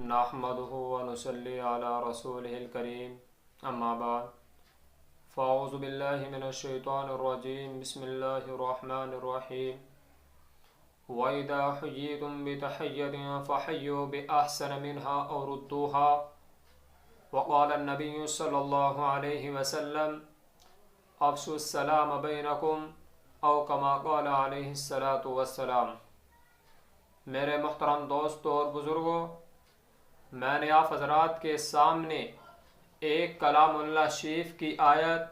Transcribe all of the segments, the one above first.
नहमदुहु व नुसल्ली अला रसूलिहिल करीम अम्मा बाद फ़अऊज़ु बिल्लाहि मिनश शैतानिर रजीम बिस्मिल्लाहिर रहमानिर रहीम व इज़ा हुय्यितुम बितहिय्यतिन फ़हय्यू बिअहसनि मिन्हा औ रुद्दूहा व क़ाला नबिय्यु सल्लल्लाहु अलैहि वसल्लम अफ़शुस सलाम बैनकुम औ कमा क़ाला अलैहिस्सलातु वस्सलाम। मेरे मुहतरम दोस्तों और बुज़ुर्गों, मैंने आप हज़रात के सामने एक कलामुल्लाह शरीफ की आयत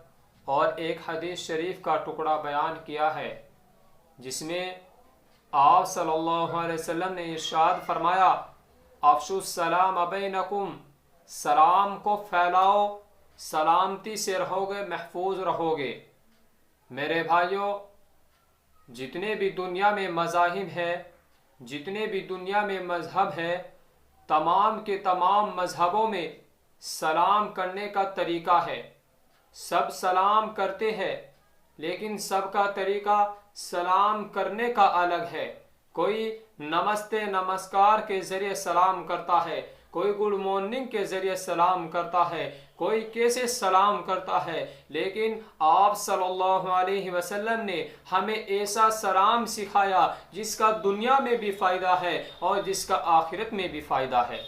और एक हदीस शरीफ का टुकड़ा बयान किया है, जिसमें आप सल्लल्लाहु अलैहि वसल्लम ने इरशाद फरमाया, अफ़शुस सलाम बैनकुम, सलाम को फैलाओ, सलामती से रहोगे, महफूज रहोगे। मेरे भाइयों, जितने भी दुनिया में मज़ाहिब हैं, जितने भी दुनिया में मज़हब है, तमाम के तमाम मज़हबों में सलाम करने का तरीका है। सब सलाम करते हैं, लेकिन सबका तरीका सलाम करने का अलग है। कोई नमस्ते नमस्कार के ज़रिए सलाम करता है, कोई गुड मॉर्निंग के ज़रिए सलाम करता है, कोई कैसे सलाम करता है। लेकिन आप सल्लल्लाहु अलैहि वसल्लम ने हमें ऐसा सलाम सिखाया जिसका दुनिया में भी फ़ायदा है और जिसका आखिरत में भी फ़ायदा है।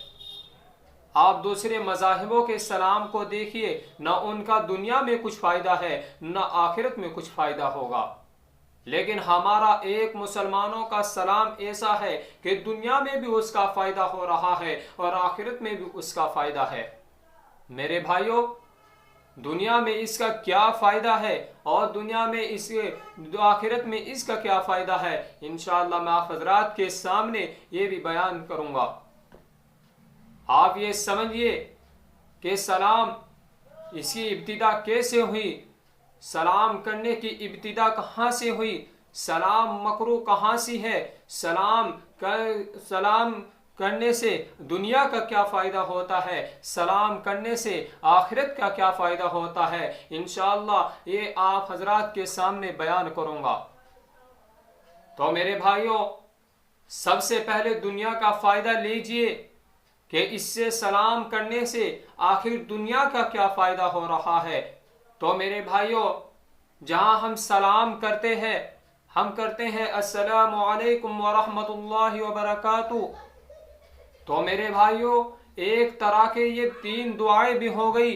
आप दूसरे मज़ाहिबों के सलाम को देखिए, न उनका दुनिया में कुछ फ़ायदा है न आखिरत में कुछ फ़ायदा होगा, लेकिन हमारा एक मुसलमानों का सलाम ऐसा है कि दुनिया में भी उसका फ़ायदा हो रहा है और आखिरत में भी उसका फ़ायदा है। मेरे भाइयों, दुनिया में इसका क्या फ़ायदा है और दुनिया में इसके आखिरत में इसका क्या फ़ायदा है, इंशाअल्लाह मैं आप हज़रात के सामने ये भी बयान करूँगा। आप ये समझिए कि सलाम, इसकी इब्तिदा कैसे हुई, सलाम करने की इब्तिदा कहाँ से हुई, सलाम मकरू कहाँ से है, सलाम करने से दुनिया का क्या फ़ायदा होता है, सलाम करने से आखिरत का क्या फ़ायदा होता है, इंशाअल्लाह ये आप हज़रात के सामने बयान करूँगा। तो मेरे भाइयों, सबसे पहले दुनिया का फ़ायदा लीजिए कि इससे सलाम करने से आखिर दुनिया का क्या फ़ायदा हो रहा है। तो मेरे भाइयों, जहाँ हम सलाम करते हैं, हम करते हैं अस्सलामु अलैकुम व रहमतुल्लाहि व बरकातुहू। तो मेरे भाइयों, एक तरह के ये 3 दुआएं भी हो गई,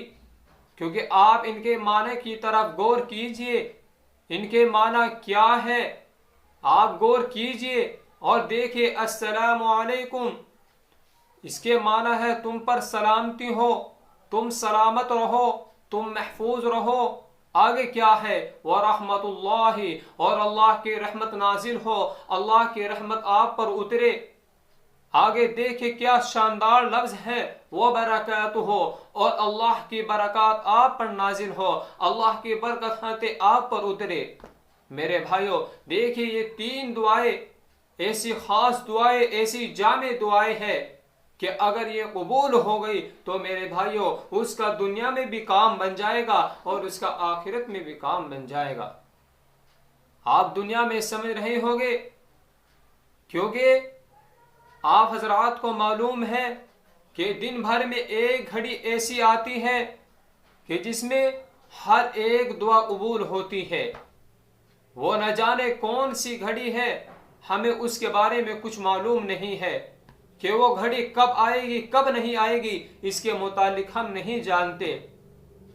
क्योंकि आप इनके माने की तरफ गौर कीजिए। इनके माना क्या है, आप गौर कीजिए और देखिए। अस्सलामु अलैकुम, इसके माना है तुम पर सलामती हो, तुम सलामत रहो, तुम महफूज रहो। आगे क्या है, व रहमतुल्लाहि, और अल्लाह की रहमत नाजिल हो, अल्लाह की रहमत आप पर उतरे। आगे देखिए क्या शानदार लफ्ज है, वो बरकातुहू हो, और अल्लाह की बरकत आप पर नाजिल हो, अल्लाह की बरकत आप पर उतरे। मेरे भाइयों, देखिए ये 3 दुआएं ऐसी खास दुआएं, ऐसी जामे दुआएं हैं कि अगर ये कबूल हो गई तो मेरे भाइयों उसका दुनिया में भी काम बन जाएगा और उसका आखिरत में भी काम बन जाएगा। आप दुनिया में समझ रहे होंगे, क्योंकि आप हजरात को मालूम है कि दिन भर में एक घड़ी ऐसी आती है कि जिसमें हर एक दुआ कबूल होती है। वो न जाने कौन सी घड़ी है, हमें उसके बारे में कुछ मालूम नहीं है कि वो घड़ी कब आएगी कब नहीं आएगी, इसके मुतालिक हम नहीं जानते।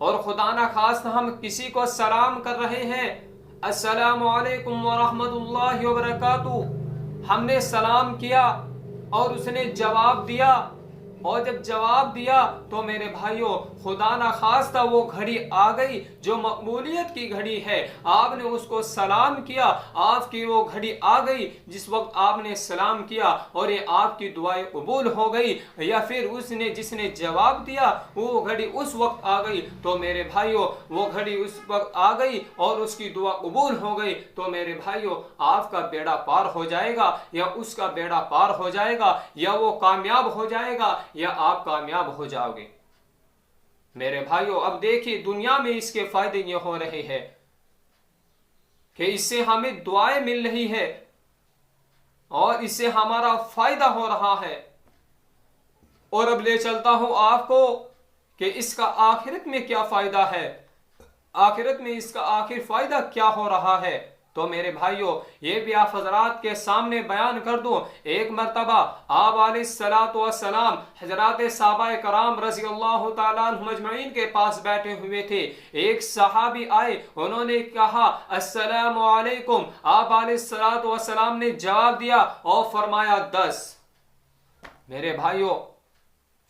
और खुदा ना खास्ता हम किसी को सलाम कर रहे हैं, अस्सलामु अलैकुम व रहमतुल्लाहि व बरकातुहू, हमने सलाम किया और उसने जवाब दिया, और जब जवाब दिया तो मेरे भाइयों खुदा ना खास्ता वो घड़ी आ गई जो मकबूलियत की घड़ी है। आपने उसको सलाम किया, आपकी वो घड़ी आ गई जिस वक्त आपने सलाम किया और ये आपकी दुआएं कबूल हो गई, या फिर उसने जिसने जवाब दिया वो घड़ी उस वक्त आ गई। तो मेरे भाइयों वो घड़ी उस वक्त आ गई और उसकी दुआ कबूल हो गई, तो मेरे भाइयों आपका बेड़ा पार हो जाएगा या उसका बेड़ा पार हो जाएगा, या वो कामयाब हो जाएगा या आप कामयाब हो जाओगे। मेरे भाइयों, अब देखिए दुनिया में इसके फायदे ये हो रहे हैं कि इससे हमें दुआएं मिल रही है और इससे हमारा फायदा हो रहा है। और अब ले चलता हूं आपको कि इसका आखिरत में क्या फायदा है, आखिरत में इसका आखिर फायदा क्या हो रहा है। तो मेरे भाइयों, ये भी आप हजरात के सामने बयान कर दूं। एक मरतबा आप अलैहिस्सलातु वस्सलाम हजरात सहाबा कराम रज़ी अल्लाह तआला अन्हुम अजमईन के पास बैठे हुए थे। एक सहाबी आए, उन्होंने कहा अस्सलामु अलैकुम। आप अलैहिस्सलातु वस्सलाम ने जवाब दिया और फरमाया 10। मेरे भाइयों,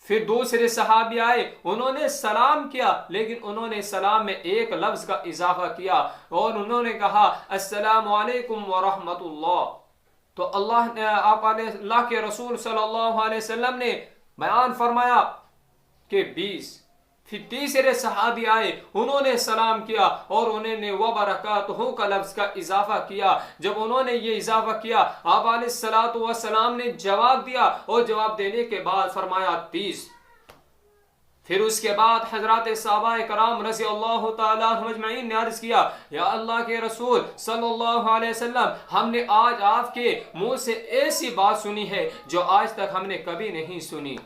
फिर दूसरे सहाबी आए, उन्होंने सलाम किया, लेकिन उन्होंने सलाम में एक लफ्ज का इजाफा किया और उन्होंने कहा अस्सलामु अलैकुम व रहमतुल्लाह। तो अल्लाह के रसूल सल्लल्लाहु अलैहि वसल्लम ने बयान फरमाया कि 20। फिर तीसरे सहाबी आए, उन्होंने सलाम किया और उन्होंने व बरकातहू का लफ्ज का इजाफा किया। जब उन्होंने ये इजाफा किया, आप अलैहिस्सलातु वस्सलाम ने जवाब दिया और जवाब देने के बाद फरमाया 30। फिर उसके बाद हजरत सहाबा कराम रज़ी अल्लाह तआला अन्हुम अजमईन ने अर्ज किया, या अल्लाह के रसूल सल्लल्लाहु अलैहि वसल्लम, हमने आज आपके मुंह से ऐसी बात सुनी है जो आज तक हमने कभी नहीं सुनी।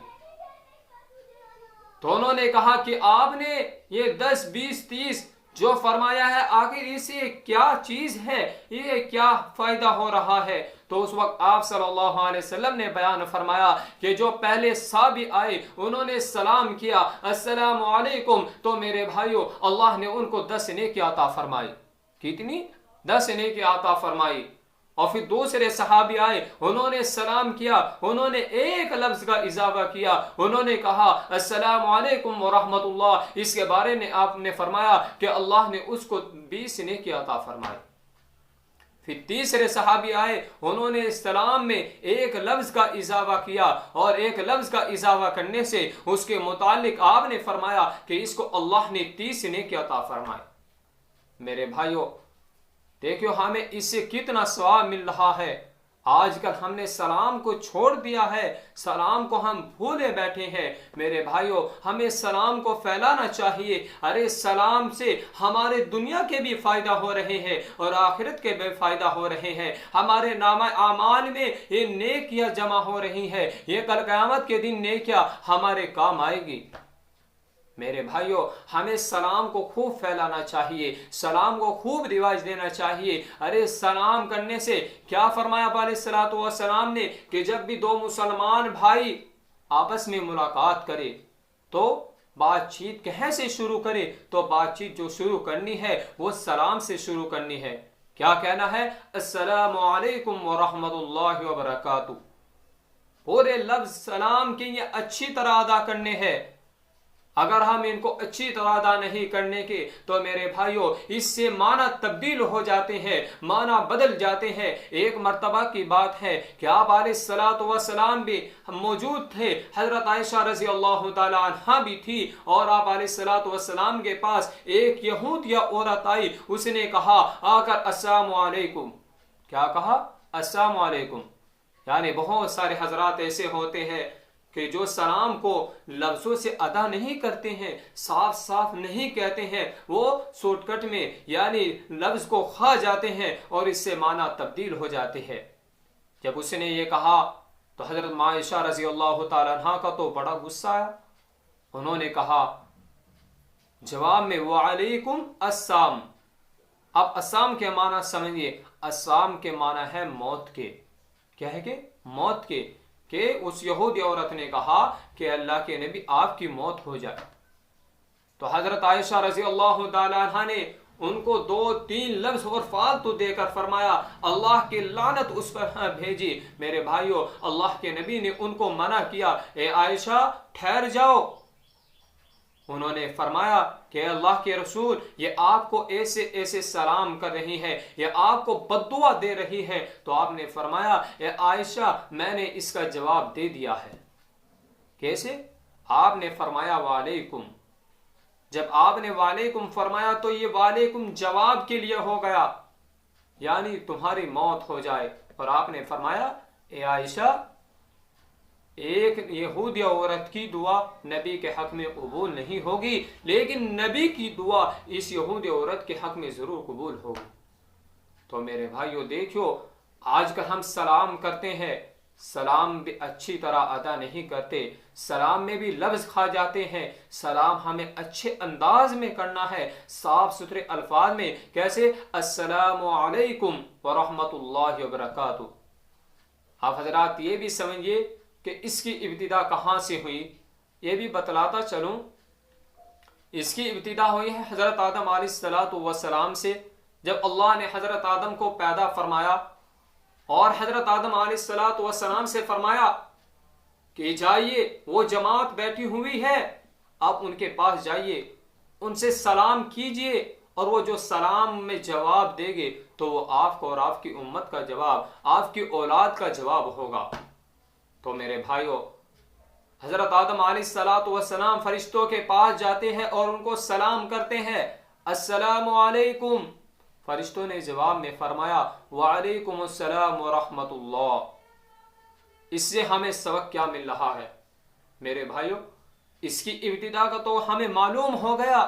तो उन्होंने कहा कि आपने ये 10, 20, 30 जो फरमाया है, आखिर इससे क्या चीज है, ये क्या फायदा हो रहा है। तो उस वक्त आप सल्लल्लाहु अलैहि वसल्लम ने बयान फरमाया कि जो पहले साहबी आए, उन्होंने सलाम किया अस्सलामु अलैकुम, तो मेरे भाइयों अल्लाह ने उनको 10 नेकी अता फरमाई। कितनी? 10 नेकी अता फरमाई। और फिर दूसरे सहाबी आए, उन्होंने सलाम किया, उन्होंने एक लफ्ज का इजाफा किया, उन्होंने कहा अस्सलामु अलैकुम व रहमतुल्लाह। इसके बारे में आपने फरमाया कि अल्लाह ने उसको 20 नेकी अता फरमाई। फिर तीसरे सहाबी आए, उन्होंने सलाम में एक लफ्ज का इजाफा किया और एक लफ्ज का इजाफा करने से उसके मुतालिक आपने फरमाया कि इसको अल्लाह ने 30 नेकी अता फरमाई। मेरे भाइयों देखियो, हमें इससे कितना सवाब मिल रहा है। आजकल हमने सलाम को छोड़ दिया है, सलाम को हम भूले बैठे हैं। मेरे भाइयों, हमें सलाम को फैलाना चाहिए। अरे सलाम से हमारे दुनिया के भी फायदा हो रहे हैं और आखिरत के भी फायदा हो रहे हैं। हमारे नामा आमाल में ये नेकियां जमा हो रही हैं। ये कल क़यामत के दिन नेकियां हमारे काम आएगी। मेरे भाइयों, हमें सलाम को खूब फैलाना चाहिए, सलाम को खूब रिवाज देना चाहिए। अरे सलाम करने से क्या फरमाया अलैहिस्सलातु वस्सलाम ने कि जब भी दो मुसलमान भाई आपस में मुलाकात करे तो बातचीत कहाँ से शुरू करे, तो बातचीत जो शुरू करनी है वो सलाम से शुरू करनी है। क्या कहना है? अस्सलामु अलैकुम व रहमतुल्लाहि व बरकातुहू। पूरे लफ्ज सलाम के ये अच्छी तरह अदा करने हैं। अगर हम इनको अच्छी तरह अदा नहीं करने के तो मेरे भाइयों इससे माना तब्दील हो जाते हैं, माना बदल जाते हैं। एक मर्तबा की बात है कि आप अलैहिस्सलातु वस्सलाम भी मौजूद थे, हजरत आयशा रज़ी अल्लाह तआला अन्हा भी थी और आप अलैहिस्सलातु वस्सलाम के पास एक यहूदिया औरत आई। उसने कहा आकर अस्सलामु अलैकुम। क्या कहा? अस्सलामु अलैकुम। यानी बहुत सारे हजरात ऐसे होते हैं कि जो सलाम को लफ्जों से अदा नहीं करते हैं, साफ साफ नहीं कहते हैं, वो शॉर्टकट में यानी लफ्ज को खा जाते हैं और इससे माना तब्दील हो जाते हैं। जब उसने ये कहा तो हजरत आयशा रज़ी अल्लाह तआला अन्हा का तो बड़ा गुस्सा आया। उन्होंने कहा जवाब में वालेकुम अस्सलाम। अब अस्सलाम के माना समझिए, अस्सलाम के माना है मौत के। क्या है कि मौत के उस यहूदी औरत ने कहा कि अल्लाह के नबी आपकी मौत हो जाए। तो हजरत आयशा रज़ी अल्लाह तआला अन्हा ने उनको 2-3 लफ्ज और फालतू देकर फरमाया अल्लाह की लानत उस पर भेजी। मेरे भाइयों, अल्लाह के नबी ने उनको मना किया, ए आयशा ठहर जाओ। उन्होंने फरमाया कि अल्लाह के रसूल ये आपको ऐसे ऐसे सलाम कर रही है, ये आपको बद्दुआ दे रही है। तो आपने फरमाया ए आयशा मैंने इसका जवाब दे दिया है। कैसे? आपने फरमाया वालेकुम। जब आपने वालेकुम फरमाया तो ये वालेकुम जवाब के लिए हो गया, यानी तुम्हारी मौत हो जाए। और आपने फरमाया ए आयशा एक यहूदी औरत की दुआ नबी के हक में कबूल नहीं होगी, लेकिन नबी की दुआ इस यहूदी औरत के हक में जरूर कबूल होगी। तो मेरे भाइयों देखियो, आजकल हम सलाम करते हैं, सलाम भी अच्छी तरह अदा नहीं करते, सलाम में भी लफ्ज खा जाते हैं। सलाम हमें अच्छे अंदाज में करना है, साफ सुथरे अल्फाज में। कैसे? अस्सलामु अलैकुम व रहमतुल्लाहि व बरकातुहू। आप हजरात ये भी समझिए कि इसकी इब्तिदा कहाँ से हुई, ये भी बतलाता चलूं। इसकी इब्तिदा हुई है हजरत आदम अलैहिस्सलातु वस्सलाम से। जब अल्लाह ने हजरत आदम को पैदा फरमाया और हजरत आदम अलैहिस्सलातु वस्सलाम से फरमाया कि जाइए, वो जमात बैठी हुई है, आप उनके पास जाइए, उनसे सलाम कीजिए, और वो जो सलाम में जवाब देंगे तो वो आपको और आपकी उम्मत का जवाब, आपकी औलाद का जवाब होगा। तो मेरे भाइयों, हजरत आदम अलैहिस्सलातु वस्सलाम फरिश्तों के पास जाते हैं और उनको सलाम करते हैं, अस्सलामु अलैकुम। फरिश्तों ने जवाब में फरमाया वालेकुम अस्सलाम व रहमतुल्लाह। इससे हमें सबक क्या मिल रहा है मेरे भाइयों? इसकी इब्तिदा का तो हमें मालूम हो गया,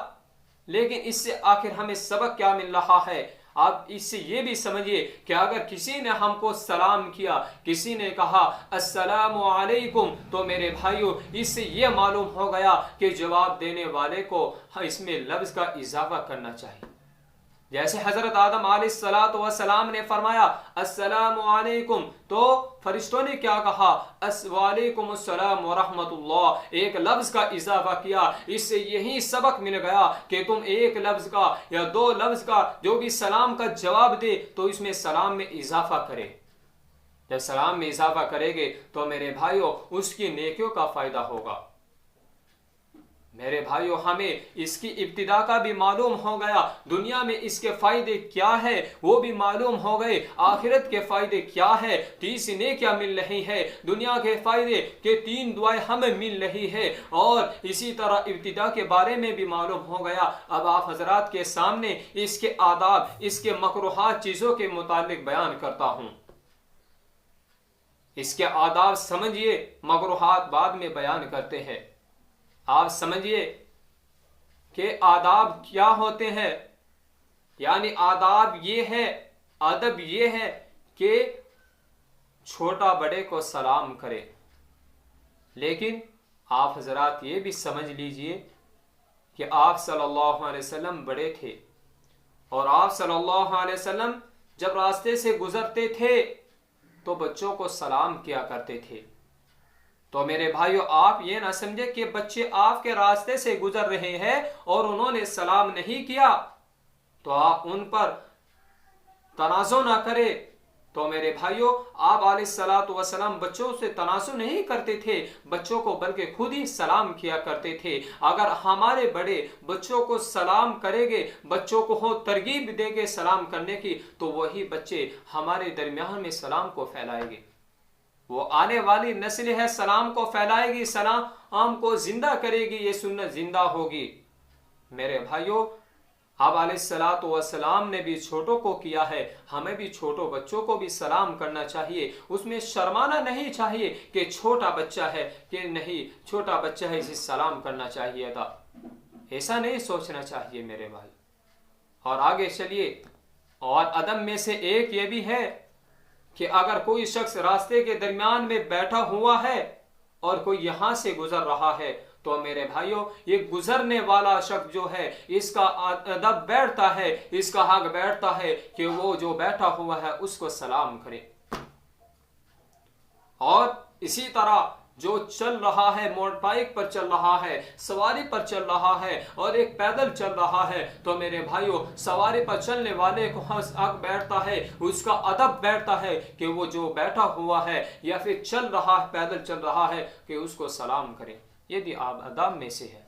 लेकिन इससे आखिर हमें सबक क्या मिल रहा है? आप इससे ये भी समझिए कि अगर किसी ने हमको सलाम किया, किसी ने कहा अस्सलामु अलैकुम, तो मेरे भाइयों इससे ये मालूम हो गया कि जवाब देने वाले को इसमें लफ्ज का इजाफा करना चाहिए। जैसे हजरत आदम अलैहिस्सलातु वस्सलाम ने फरमाया अस्सलामु अलैकुम, तो फरिश्तों ने क्या कहा? वालेकुम अस्सलाम व रहमतुल्लाह, एक लफ्ज का इजाफा किया। इससे यही सबक मिल गया कि तुम एक लफ्ज का या दो लफ्ज का जो भी सलाम का जवाब दे तो इसमें सलाम में इजाफा करे। जब सलाम में इजाफा करेंगे तो मेरे भाइयों उसकी नेकियों का फायदा होगा। मेरे भाइयों, हमें इसकी इब्तिदा का भी मालूम हो गया, दुनिया में इसके फायदे क्या है वो भी मालूम हो गए, आखिरत के फायदे क्या है, 30 नेकियां मिल रही है, दुनिया के फायदे के 3 दुआएं हमें मिल रही है, और इसी तरह इब्तिदा के बारे में भी मालूम हो गया। अब आप हजरात के सामने इसके आदाब, इसके मकरूहात चीजों के मुतालिक बयान करता हूं। इसके आदाब समझिए, मकरूहात बाद में बयान करते हैं। आप समझिए कि आदाब क्या होते हैं। यानी आदाब ये है, अदब ये है कि छोटा बड़े को सलाम करे। लेकिन आप हजरात ये भी समझ लीजिए कि आप सल्लल्लाहु अलैहि वसल्लम बड़े थे, और आप सल्लल्लाहु अलैहि वसल्लम जब रास्ते से गुजरते थे तो बच्चों को सलाम किया करते थे। तो मेरे भाइयों, आप ये ना समझे कि बच्चे आपके रास्ते से गुजर रहे हैं और उन्होंने सलाम नहीं किया तो आप उन पर तनाज़ो ना करें। तो मेरे भाइयों, आप अलैहिस्सलातु वस्सलाम बच्चों से तनाज़ो नहीं करते थे बच्चों को, बल्कि खुद ही सलाम किया करते थे। अगर हमारे बड़े बच्चों को सलाम करेंगे, बच्चों को हो तरगीब देंगे सलाम करने की, तो वही बच्चे हमारे दरमियान में सलाम को फैलाएंगे। वो आने वाली नस्ल है, सलाम को फैलाएगी, सलाम को जिंदा करेगी, ये सुन्नत जिंदा होगी। मेरे भाइयों, आप अलैहिस्सलातु वस्सलाम ने भी छोटों को किया है, हमें भी छोटों बच्चों को भी सलाम करना चाहिए। उसमें शर्माना नहीं चाहिए कि छोटा बच्चा है, कि नहीं छोटा बच्चा है इसे सलाम करना चाहिए था, ऐसा नहीं सोचना चाहिए मेरे भाई। और आगे चलिए, और अदब में से एक ये भी है कि अगर कोई शख्स रास्ते के दरमियान में बैठा हुआ है और कोई यहां से गुजर रहा है, तो मेरे भाइयों ये गुजरने वाला शख्स जो है इसका अदब बैठता है, इसका हक बैठता है कि वो जो बैठा हुआ है उसको सलाम करे। और इसी तरह जो चल रहा है, मोटर बाइक पर चल रहा है, सवारी पर चल रहा है, और एक पैदल चल रहा है, तो मेरे भाइयों सवारी पर चलने वाले को हक बैठता है, उसका अदब बैठता है कि वो जो बैठा हुआ है या फिर चल रहा है, पैदल चल रहा है, कि उसको सलाम करें। ये भी आप अदब में से है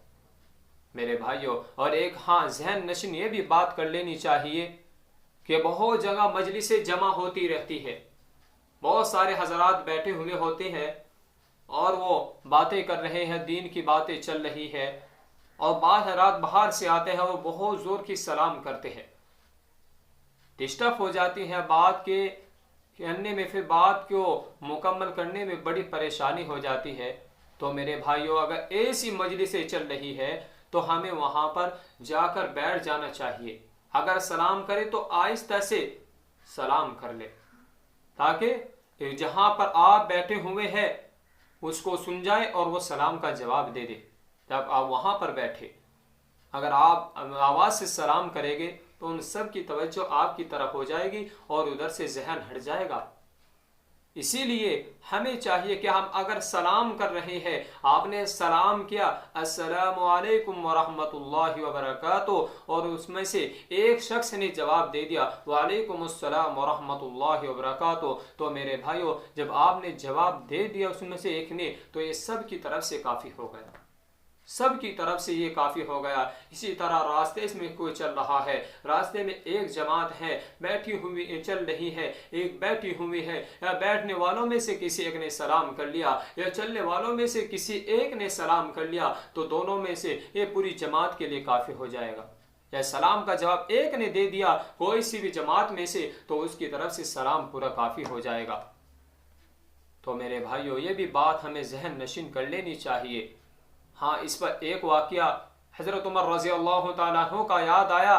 मेरे भाइयों। और एक जहन नशीन ये भी बात कर लेनी चाहिए कि बहुत जगह मजलिसें जमा होती रहती है, बहुत सारे हजरात बैठे हुए होते हैं और वो बातें कर रहे हैं, दीन की बातें चल रही है, और बाद रात बाहर से आते हैं और बहुत जोर की सलाम करते हैं। डिस्टर्ब हो जाती है बात के करने में, फिर बात को मुकम्मल करने में बड़ी परेशानी हो जाती है। तो मेरे भाइयों, अगर ऐसी मजलिसें चल रही है तो हमें वहां पर जाकर बैठ जाना चाहिए। अगर सलाम करे तो आहिस्ता से सलाम कर ले, ताकि जहां पर आप बैठे हुए हैं उसको सुन जाए और वो सलाम का जवाब दे दे। जब आप वहां पर बैठे अगर आप आवाज से सलाम करेंगे तो उन सब की तवज्जो आपकी तरफ हो जाएगी और उधर से जहन हट जाएगा। इसीलिए हमें चाहिए कि हम अगर सलाम कर रहे हैं, आपने सलाम किया अस्सलामु अलैकुम वरहमतुल्लाहि वबरकातुहू और उसमें से एक शख्स ने जवाब दे दिया वालेकुम अस्सलाम वरहमतुल्लाहि वबरकातुहू, तो मेरे भाइयों जब आपने जवाब दे दिया उसमें से एक ने, तो ये सब की तरफ से काफ़ी हो गया, सब की तरफ से ये काफ़ी हो गया। इसी तरह रास्ते में कोई चल रहा है, रास्ते में एक जमात है बैठी हुई चल रही है, एक बैठी हुई है, या बैठने वालों में से किसी एक ने सलाम कर लिया या चलने वालों में से किसी एक ने सलाम कर लिया, तो दोनों में से ये पूरी जमात के लिए काफ़ी हो जाएगा। या सलाम का जवाब एक ने दे दिया कोई सी भी जमात में से, तो उसकी तरफ से सलाम पूरा काफ़ी हो जाएगा। तो मेरे भाइयों ये भी बात हमें जहन नशीन कर लेनी चाहिए। हाँ, इस पर एक वाक़या हज़रत उमर रज़ी अल्लाह तआला अन्हु का याद आया।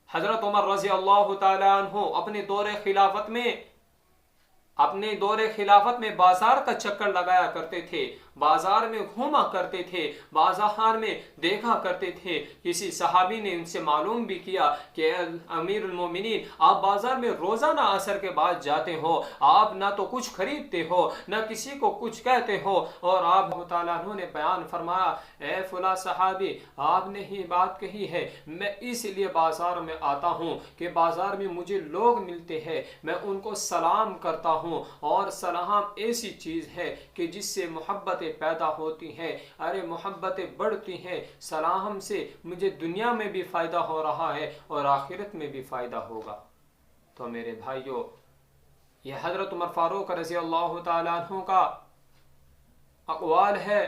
हज़रत उमर रज़ी अल्लाह तआला अन्हु अपने दौरे खिलाफत में बाजार का चक्कर लगाया करते थे, बाजार में घूमा करते थे, बाजार में देखा करते थे। किसी सहाबी ने उनसे मालूम भी किया कि अमीरुल मोमिनीन, आप बाजार में रोजाना असर के बाद जाते हो, आप ना तो कुछ खरीदते हो ना किसी को कुछ कहते हो, और आप ने बयान फरमाया ए फुला सहाबी, आपने ही बात कही है, मैं इसलिए बाजार में आता हूँ कि बाजार में मुझे लोग मिलते हैं, मैं उनको सलाम करता हूँ, और सलाम ऐसी चीज है कि जिससे मोहब्बतें पैदा होती हैं, अरे मोहब्बतें बढ़ती हैं। सलाम से मुझे दुनिया में भी फायदा हो रहा है और आखिरत में भी फायदा होगा। तो मेरे भाइयों यह हजरत उमर फारूक रज़ी अल्लाह तआला अन्हु का अक़वाल है,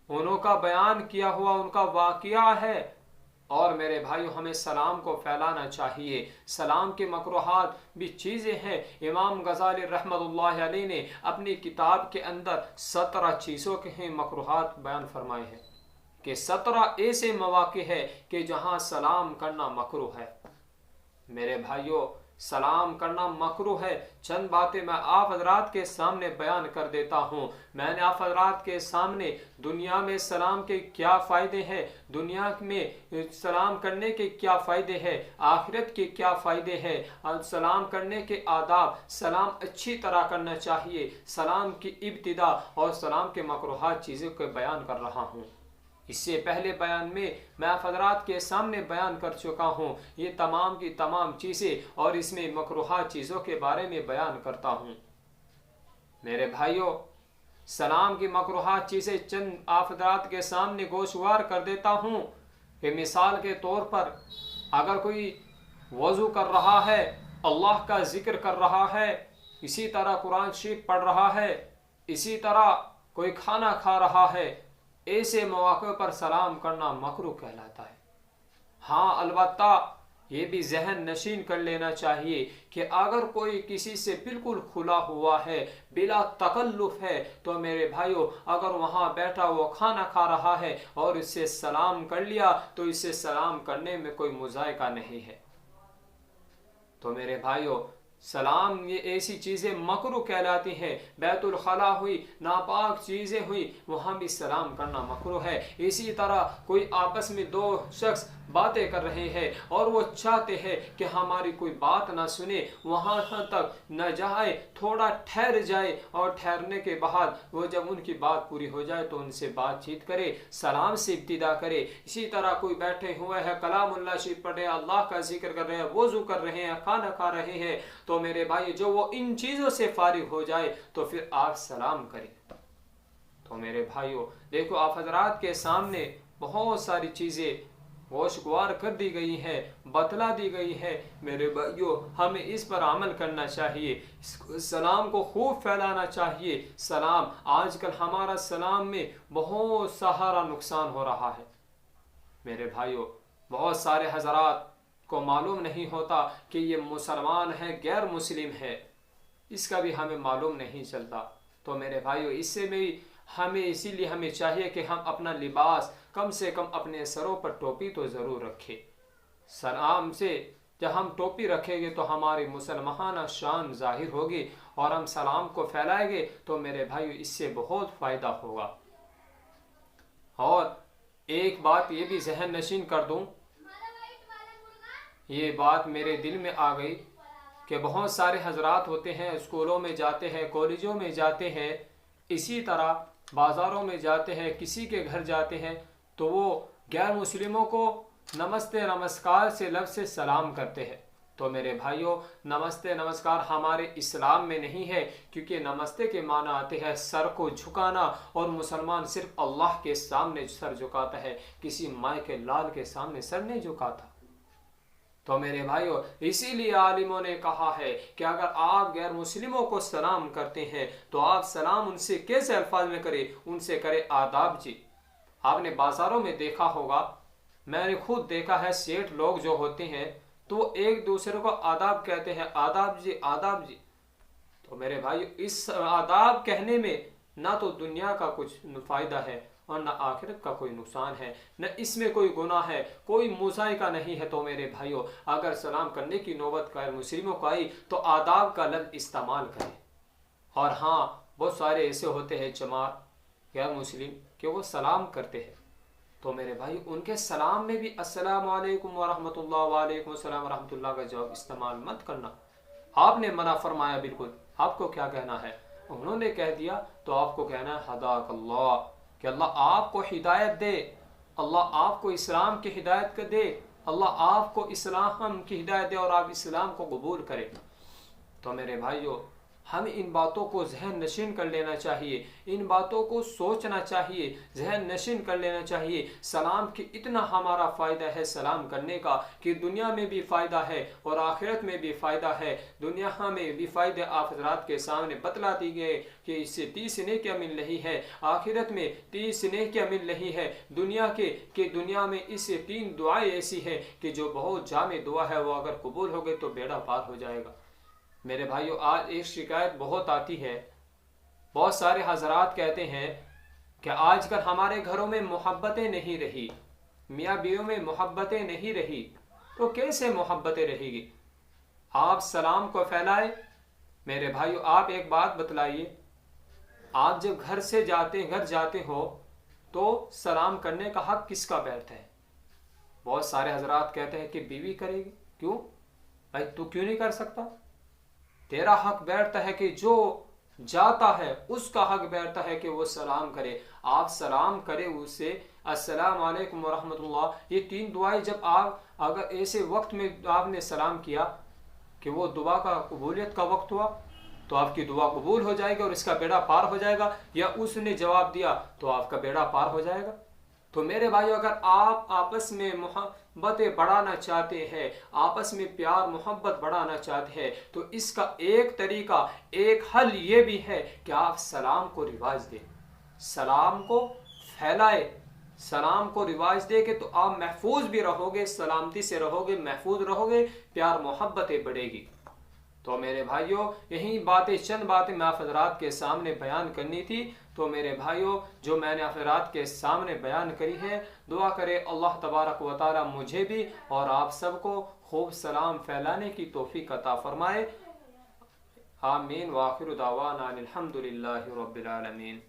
उनका बयान किया हुआ उनका वाक़या है। और मेरे भाइयों हमें सलाम को फैलाना चाहिए। सलाम के मकरूहात भी चीज़ें हैं। इमाम गज़ाली रहमतुल्लाह अलैह ने अपनी किताब के अंदर 17 चीज़ों के मकरूहात बयान फरमाए हैं कि 17 ऐसे मौक़े हैं कि जहां सलाम करना मकरूह है। मेरे भाइयों सलाम करना मकरूह है। चंद बातें मैं आप हजरात के सामने बयान कर देता हूँ। मैंने आप हजरात के सामने दुनिया में सलाम के क्या फ़ायदे हैं, दुनिया में सलाम करने के क्या फ़ायदे हैं, आखिरत के क्या फ़ायदे हैं, सलाम करने के आदाब, सलाम अच्छी तरह करना चाहिए, सलाम की इब्तिदा और सलाम के मकरूहात चीज़ों को बयान कर रहा हूँ। इससे पहले बयान में मैं आप हज़रात के सामने बयान कर चुका हूँ ये तमाम की तमाम चीज़ें, और इसमें मकरूहात चीज़ों के बारे में बयान करता हूँ। मेरे भाइयों सलाम की मकरूहात चीज़ें चंद आप हज़रात के सामने गोशवार कर देता हूँ कि मिसाल के तौर पर अगर कोई वज़ू कर रहा है, अल्लाह का जिक्र कर रहा है, इसी तरह कुरान शरीफ पढ़ रहा है, इसी तरह कोई खाना खा रहा है, ऐसे मौक़े पर सलाम करना मकरूह कहलाता है। हाँ अलबत्ता ये भी जहन नशीन कर लेना चाहिए कि अगर कोई किसी से बिल्कुल खुला हुआ है, बिला तकल्लुफ है, तो मेरे भाइयों अगर वहाँ बैठा वो खाना खा रहा है और इससे सलाम कर लिया तो इससे सलाम करने में कोई मुज़ायका नहीं है। तो मेरे भाइयों सलाम ये ऐसी चीज़ें मकरूह कहलाती हैं। बैतुल खला हुई, नापाक चीज़ें हुई, वहाँ भी सलाम करना मकरूह है। इसी तरह कोई आपस में दो शख्स बातें कर रहे हैं और वो चाहते हैं कि हमारी कोई बात ना सुने, वहाँ तक न जाए, थोड़ा ठहर जाए, और ठहरने के बाद वो जब उनकी बात पूरी हो जाए तो उनसे बातचीत करे, सलाम से इब्तिदा करे। इसी तरह कोई बैठे हुए हैं कलामुल्लाह शरीफ पढ़े, अल्लाह का जिक्र कर रहे हैं, वज़ू कर रहे हैं, खाना खा रहे हैं, तो मेरे भाई जो वो इन चीज़ों से फारिग हो जाए तो फिर आप सलाम करें। तो मेरे भाइयों देखो आप हजरात के सामने बहुत सारी चीज़ें होशगवार कर दी गई है, बतला दी गई है। मेरे भाइयों हमें इस पर अमल करना चाहिए, सलाम को खूब फैलाना चाहिए। सलाम आजकल हमारा सलाम में बहुत सहारा नुकसान हो रहा है। मेरे भाइयों बहुत सारे हजरात को मालूम नहीं होता कि ये मुसलमान है गैर मुस्लिम है, इसका भी हमें मालूम नहीं चलता। तो मेरे भाइयों इससे भी हमें इसीलिए हमें चाहिए कि हम अपना लिबास कम से कम अपने सरों पर टोपी तो ज़रूर रखें। सलाम से जब हम टोपी रखेंगे तो हमारी मुसलमाना शान जाहिर होगी, और हम सलाम को फैलाएंगे तो मेरे भाई इससे बहुत फ़ायदा होगा। और एक बात ये भी जहन नशीन कर दूं, ये बात मेरे दिल में आ गई कि बहुत सारे हजरात होते हैं, स्कूलों में जाते हैं, कॉलेजों में जाते हैं, इसी तरह बाज़ारों में जाते हैं, किसी के घर जाते हैं, तो वो गैर मुस्लिमों को नमस्ते नमस्कार से लफ्ज़ से सलाम करते हैं। तो मेरे भाइयों, नमस्ते नमस्कार हमारे इस्लाम में नहीं है, क्योंकि नमस्ते के माना आते हैं सर को झुकाना, और मुसलमान सिर्फ अल्लाह के सामने सर झुकाता है, किसी माए के लाल के सामने सर नहीं झुकाता। तो मेरे भाइयों, इसीलिए आलिमों ने कहा है कि अगर आप गैर मुस्लिमों को सलाम करते हैं तो आप सलाम उनसे कैसे अल्फाज में करें, उनसे करें आदाब जी। आपने बाजारों में देखा होगा, मैंने खुद देखा है, सेठ लोग जो होते हैं तो एक दूसरे को आदाब कहते हैं, आदाब जी आदाब जी। तो मेरे भाई, इस आदाब कहने में ना तो दुनिया का कुछ फायदा है और न आखिरत का कोई नुकसान है, न इसमें कोई गुनाह है, कोई मुज़ायका नहीं है। तो मेरे भाइयों, अगर सलाम करने की नौबत गैर मुस्लिमों को आई तो आदाब का लफ्ज़ इस्तेमाल करें। और हाँ, बहुत सारे ऐसे होते हैं चमार गैर मुस्लिम कि वो सलाम करते हैं, तो मेरे भाई उनके सलाम में भी अस्सलाम वालेकुम वरहमतुल्लाह वालेकुम सलाम वरहमतुल्लाह का जवाब इस्तेमाल मत करना। आपने मना फरमाया, बिल्कुल आपको क्या कहना है, उन्होंने कह दिया तो आपको कहना है हदाक अल्लाह, कि अल्लाह आपको हिदायत दे, अल्लाह आपको इस्लाम की हिदायत कर दे, अल्लाह आपको इस्लाम की हिदायत दे और आप इस्लाम को कबूल करें। तो मेरे भाइयों, हमें इन बातों को जहन नशीन कर लेना चाहिए, इन बातों को सोचना चाहिए, जहन नशीन कर लेना चाहिए। सलाम की इतना हमारा फ़ायदा है सलाम करने का कि दुनिया में भी फ़ायदा है और आखिरत में भी फ़ायदा है। दुनिया में भी फ़ायदे आप हज़रात के सामने बतला दी गए कि इससे 30 नेकियां मिल रही है, आखिरत में 30 नेकियां मिल रही है। दुनिया के दुनिया में इससे 3 दुआएं ऐसी हैं कि जो बहुत जामे दुआ है, वो अगर कबूल हो गई तो बेड़ा पार हो जाएगा। मेरे भाइयों, आज एक शिकायत बहुत आती है, बहुत सारे हजरात कहते हैं कि आजकल हमारे घरों में मोहब्बतें नहीं रही, मियाँ बीवियों में मोहब्बतें नहीं रही। तो कैसे मोहब्बतें रहेगी? आप सलाम को फैलाए। मेरे भाइयों, आप एक बात बतलाइए, आप जब घर जाते हो तो सलाम करने का हक किसका बैठता है? बहुत सारे हजरात कहते हैं कि बीवी करेगी। क्यों भाई, तू क्यों नहीं कर सकता? तेरा हक बैठता है कि जो जाता है उसका हक बैठता है कि वो सलाम करे। आप सलाम करें उससे, अस्सलाम वालेकुम वरहमतुल्लाह, ये 3 दुआएं जब आप अगर ऐसे वक्त में आपने सलाम किया कि वो दुआ का कबूलियत का वक्त हुआ तो आपकी दुआ कबूल हो जाएगी और इसका बेड़ा पार हो जाएगा, या उसने जवाब दिया तो आपका बेड़ा पार हो जाएगा। तो मेरे भाइयों, अगर आप आपस में मोहब्बतें बढ़ाना चाहते हैं, आपस में प्यार मोहब्बत बढ़ाना चाहते हैं, तो इसका एक तरीका, एक हल ये भी है कि आप सलाम को रिवाज दें, सलाम को फैलाए, सलाम को रिवाज दे के तो आप महफूज भी रहोगे, सलामती से रहोगे, महफूज रहोगे, प्यार मोहब्बतें बढ़ेगी। तो मेरे भाइयों, यही बातें, चंद बातें मैं आप हज़रात के सामने बयान करनी थी। तो मेरे भाइयों, जो मैंने आप हज़रात के सामने बयान करी है, दुआ करे अल्लाह तबारक व तआला मुझे भी और आप सबको खूब सलाम फैलाने की तौफीक अता फरमाए। आमीन। व आखिरु दावाना अनिल हम्दुलिल्लाहि रब्बिल आलमीन।